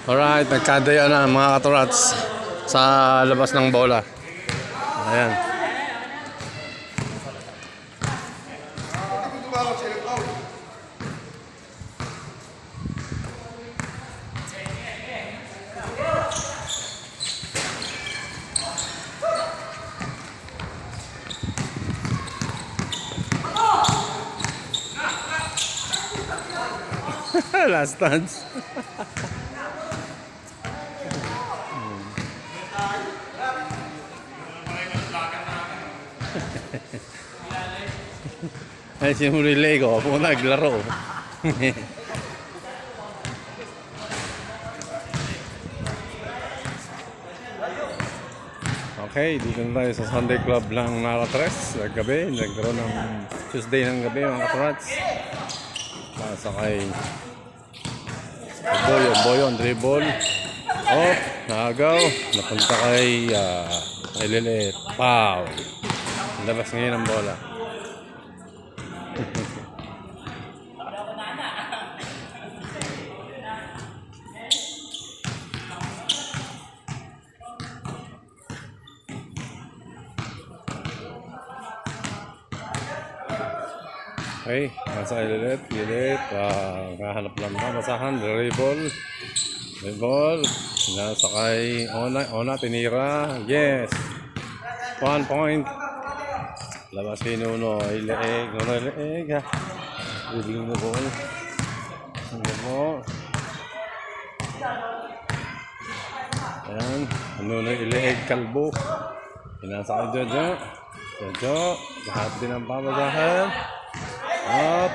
Alright, nagkadaya na mga katurats sa labas ng bola. Ayan. Last dance. Ay, si Murilay ko, kung naglaro. Okay, dito na tayo sa Sunday Club ng Naratres. Gabi, nagkaroon ng Tuesday ng gabi mga katurats. Nasa kay Boyon, dribble. Oh, nagaw. Napunta kay Lilit. Pow. Labas ngayon ang bola. Okay, nasa Lilit. Kahanap lang na basahan. Dribble. Nasa kay Ona, tinira. Yes. 1 point. Labas kay Nuno. Ileeg. Ha. Dribbling na ball. Sige mo. Ayan. Nuno Ileeg kalbo. Pinasa kay Jojo. Lahat din ang pabasahan. Up.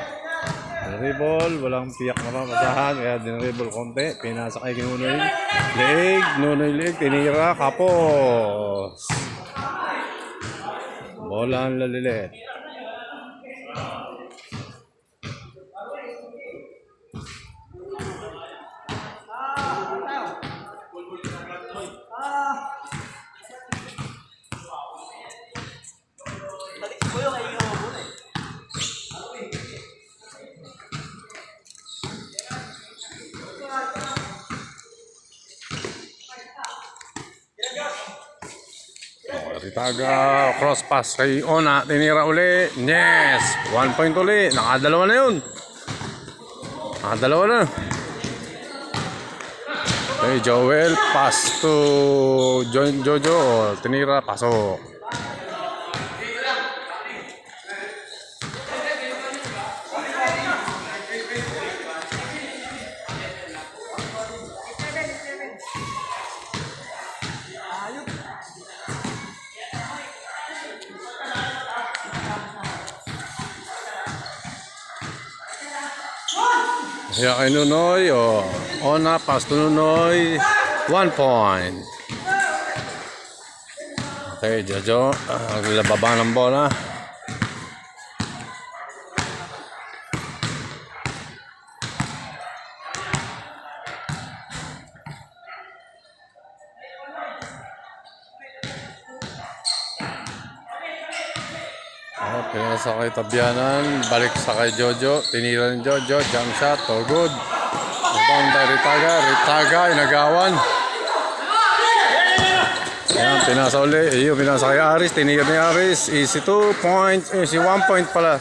Dribble, walang tiyak na papasahan, kaya dinribble konti. Pinasa kay Nunoy Leeg, tinira, kapos. Bola ang Lilit. Ritaga, cross pass kay Ona, tinira uli. Yes! 1 point uli. Nakadalawa na yun. Nakadalawa na. Okay, Joel, pass to Jojo. Tinira, pasok. Kaya kay Nunoy, Ona, pass to Nunoy, 1 point. Okay, Jojo, naglababa ng bola. Pinasa kay Tabianan, balik sa kay Jojo, tinira ng Jojo, jump shot, all good. Rebound by Ritaga, inagawan. Ayan, pinasa uli, pinasa kay Aris, tinira ni Aris, easy 2 points, easy 1 point pala.